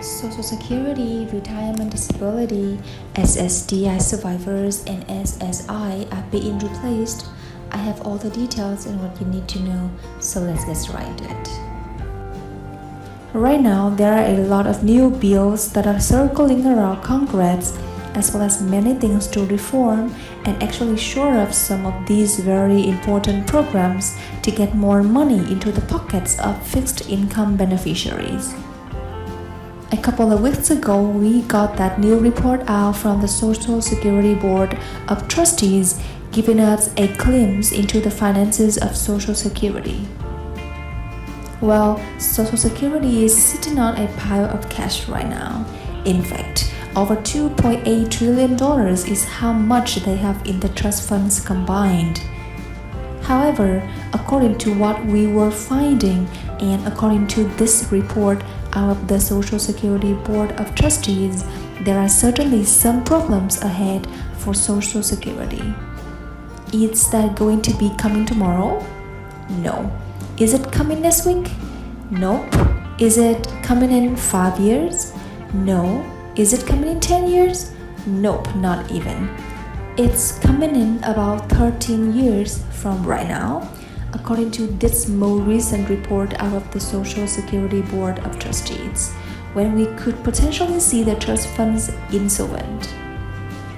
Social Security, Retirement Disability, SSDI survivors, and SSI are being replaced. I have all the details and what you need to know, so let's get started. Right now, there are a lot of new bills that are circling around Congress, as well as many things to reform and actually shore up some of these very important programs to get more money into the pockets of fixed income beneficiaries. A couple of weeks ago, we got that new report out from the Social Security Board of Trustees, giving us a glimpse into the finances of Social Security. Well, Social Security is sitting on a pile of cash right now. In fact, over $2.8 trillion is how much they have in the trust funds combined. However, according to what we were finding and according to this report out of the Social Security Board of Trustees, there are certainly some problems ahead for Social Security. Is that going to be coming tomorrow? No. Is it coming next week? Nope. Is it coming in 5 years? No. Is it coming in 10 years? Nope, not even. It's coming in about 13 years from right now, according to this more recent report out of the Social Security Board of Trustees, when we could potentially see the trust funds insolvent.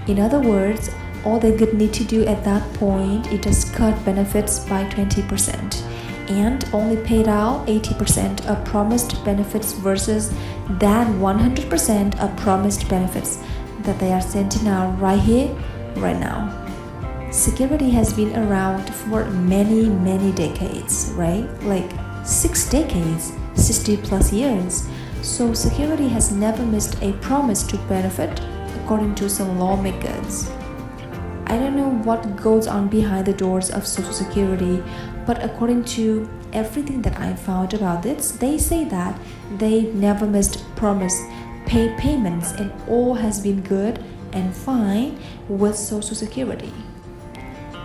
In other words, all they could need to do at that point is just cut benefits by 20% and only paid out 80% of promised benefits versus that 100% of promised benefits that they are sending out right here, right now. Security has been around for many decades, right? Like 6 decades, 60 plus years. So security has never missed a promise to benefit, according to some lawmakers. I don't know what goes on behind the doors of Social Security, but according to everything that I found about this, they say that they never missed promise pay payments and all has been good and fine with Social Security.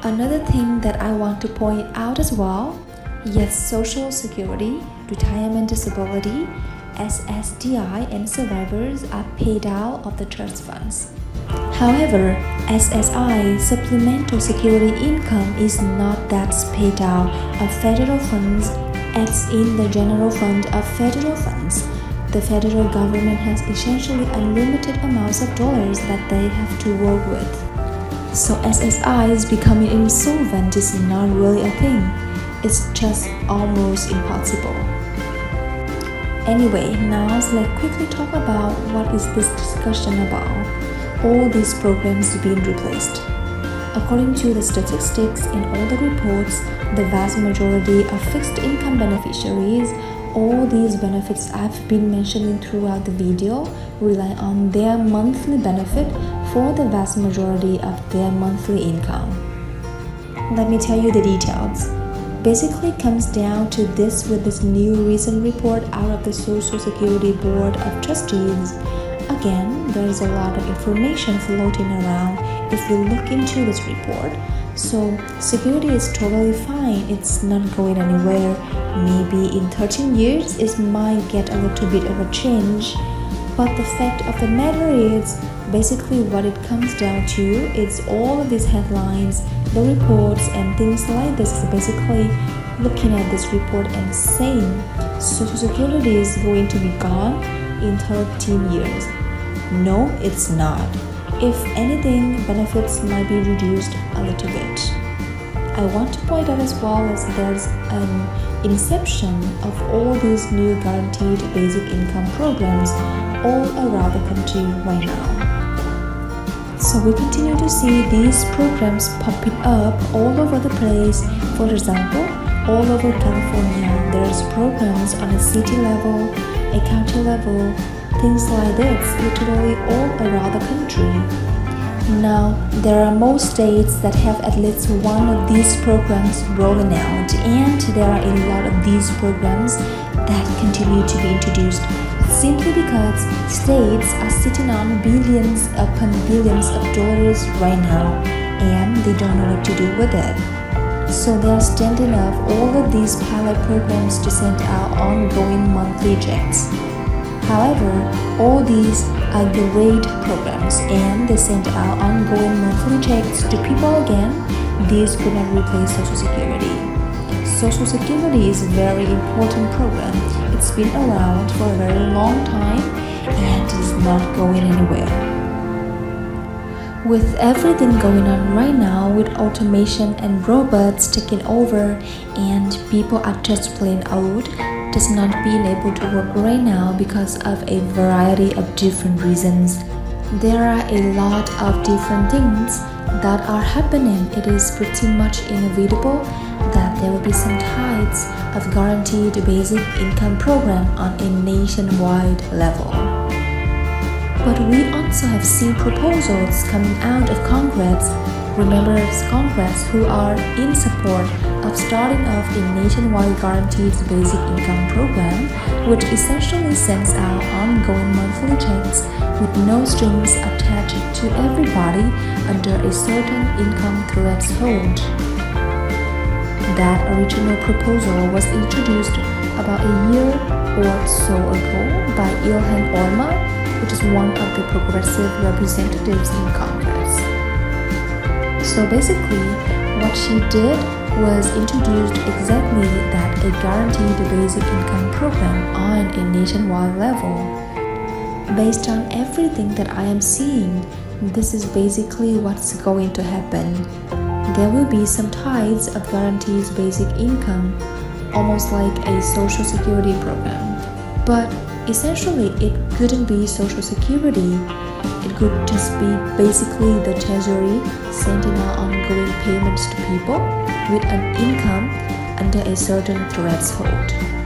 Another thing that I want to point out as well, yes, Social Security, Retirement Disability, SSDI, and survivors are paid out of the trust funds. However, SSI, Supplemental Security Income, is not that's paid out of federal funds as in the general fund of federal funds. The federal government has essentially unlimited amounts of dollars that they have to work with. So SSI is becoming insolvent is not really a thing. It's just almost impossible. Anyway, now let's quickly talk about what is this discussion about. All these programs being replaced. According to the statistics in all the reports, the vast majority of fixed income beneficiaries, all these benefits I've been mentioning throughout the video, rely on their monthly benefit for the vast majority of their monthly income. Let me tell you the details. Basically, it comes down to this with this new recent report out of the Social Security Board of Trustees. Again, there is a lot of information floating around if you look into this report. So, security is totally fine, it's not going anywhere. Maybe in 13 years it might get a little bit of a change. But the fact of the matter is, basically what it comes down to is all of these headlines, the reports and things like this is basically looking at this report and saying Social Security is going to be gone in 13 years. No, it's not. If anything, benefits might be reduced a little bit. I want to point out as well as there's an inception of all these new guaranteed basic income programs all around the country right now. So we continue to see these programs popping up all over the place. For example, all over California, there's programs on a city level, a county level, things like this, literally all around the country. Now, there are most states that have at least one of these programs rolling out, and there are a lot of these programs that continue to be introduced simply because states are sitting on billions upon billions of dollars right now, and they don't know what to do with it. So they are standing up all of these pilot programs to send out ongoing monthly checks. However, all these are great programs and they send out ongoing monthly checks to people again. These could not replace Social Security. Social Security is a very important program. It's been around for a very long time and is not going anywhere. With everything going on right now with automation and robots taking over and people are just plain out does not being able to work right now because of a variety of different reasons. There are a lot of different things that are happening. It is pretty much inevitable that there will be some types of guaranteed basic income program on a nationwide level. But we also have seen proposals coming out of Congress, members of Congress who are in support of starting off a nationwide guaranteed basic income program, which essentially sends out ongoing monthly checks with no strings attached to everybody under a certain income threshold. That original proposal was introduced about a year or so ago by Ilhan Omar, which is one of the progressive representatives in Congress. So basically, what she did was introduced exactly that, a guaranteed basic income program on a nationwide level. Based on everything that I am seeing, this is basically what's going to happen. There will be some types of guaranteed basic income, almost like a Social Security program. But essentially, it couldn't be Social Security. It could just be basically the Treasury sending out ongoing payments to people with an income under a certain threshold.